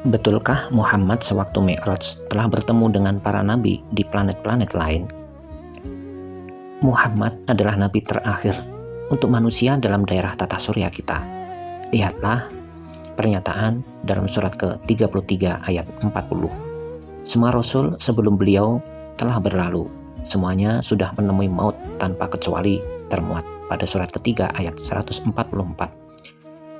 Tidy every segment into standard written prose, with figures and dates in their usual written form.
Betulkah Muhammad sewaktu Mi'raj telah bertemu dengan para nabi di planet-planet lain? Muhammad adalah nabi terakhir untuk manusia dalam daerah tata surya kita. Lihatlah pernyataan dalam surat ke-33 ayat 40. Semua rasul sebelum beliau telah berlalu. Semuanya sudah menemui maut tanpa kecuali, termuat pada surat ketiga ayat 144.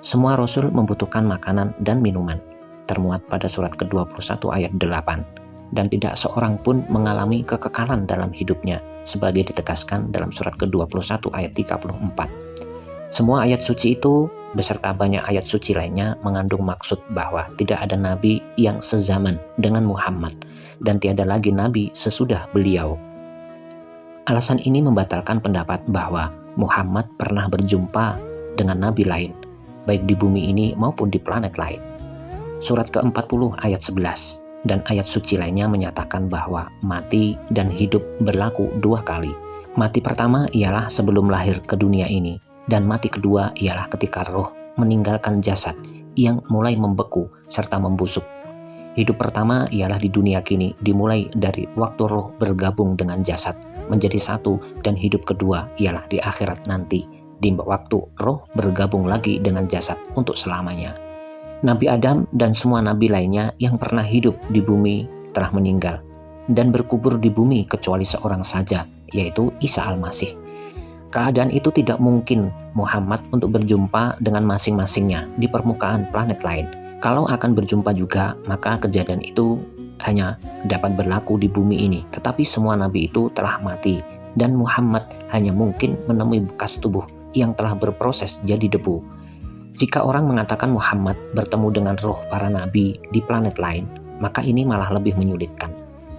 Semua rasul membutuhkan makanan dan minuman, termuat pada surat ke-21 ayat 8. Dan tidak seorang pun mengalami kekekalan dalam hidupnya, sebagai ditegaskan dalam surat ke-21 ayat 34. Semua ayat suci itu beserta banyak ayat suci lainnya mengandung maksud bahwa tidak ada nabi yang sezaman dengan Muhammad dan tiada lagi nabi sesudah beliau. Alasan ini membatalkan pendapat bahwa Muhammad pernah berjumpa dengan nabi lain, baik di bumi ini maupun di planet lain. Surat ke-40 ayat 11 dan ayat suci lainnya menyatakan bahwa mati dan hidup berlaku dua kali. Mati pertama ialah sebelum lahir ke dunia ini, dan mati kedua ialah ketika roh meninggalkan jasad yang mulai membeku serta membusuk. Hidup pertama ialah di dunia kini, dimulai dari waktu roh bergabung dengan jasad menjadi satu, dan hidup kedua ialah di akhirat nanti, di waktu roh bergabung lagi dengan jasad untuk selamanya. Nabi Adam dan semua nabi lainnya yang pernah hidup di bumi telah meninggal dan berkubur di bumi kecuali seorang saja, yaitu Isa Al-Masih. Keadaan itu tidak mungkin Muhammad untuk berjumpa dengan masing-masingnya di permukaan planet lain. Kalau akan berjumpa juga, maka kejadian itu hanya dapat berlaku di bumi ini. Tetapi semua nabi itu telah mati, dan Muhammad hanya mungkin menemui bekas tubuh yang telah berproses jadi debu. Jika orang mengatakan Muhammad bertemu dengan roh para nabi di planet lain, maka ini malah lebih menyulitkan.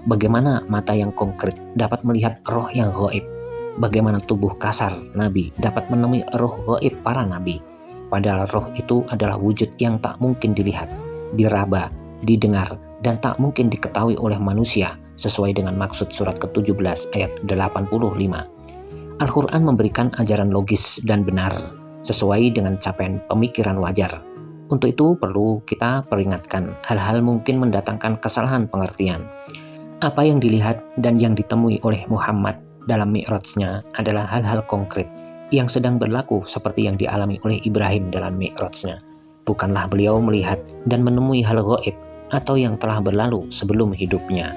Bagaimana mata yang konkret dapat melihat roh yang gaib? Bagaimana tubuh kasar nabi dapat menemui roh gaib para nabi? Padahal roh itu adalah wujud yang tak mungkin dilihat, diraba, didengar, dan tak mungkin diketahui oleh manusia, sesuai dengan maksud surat ke-17 ayat 85. Al-Quran memberikan ajaran logis dan benar, sesuai dengan capaian pemikiran wajar. Untuk itu perlu kita peringatkan hal-hal mungkin mendatangkan kesalahan pengertian. Apa yang dilihat dan yang ditemui oleh Muhammad dalam Mi'rajnya adalah hal-hal konkret yang sedang berlaku seperti yang dialami oleh Ibrahim dalam Mi'rajnya. Bukanlah beliau melihat dan menemui hal gaib atau yang telah berlalu sebelum hidupnya.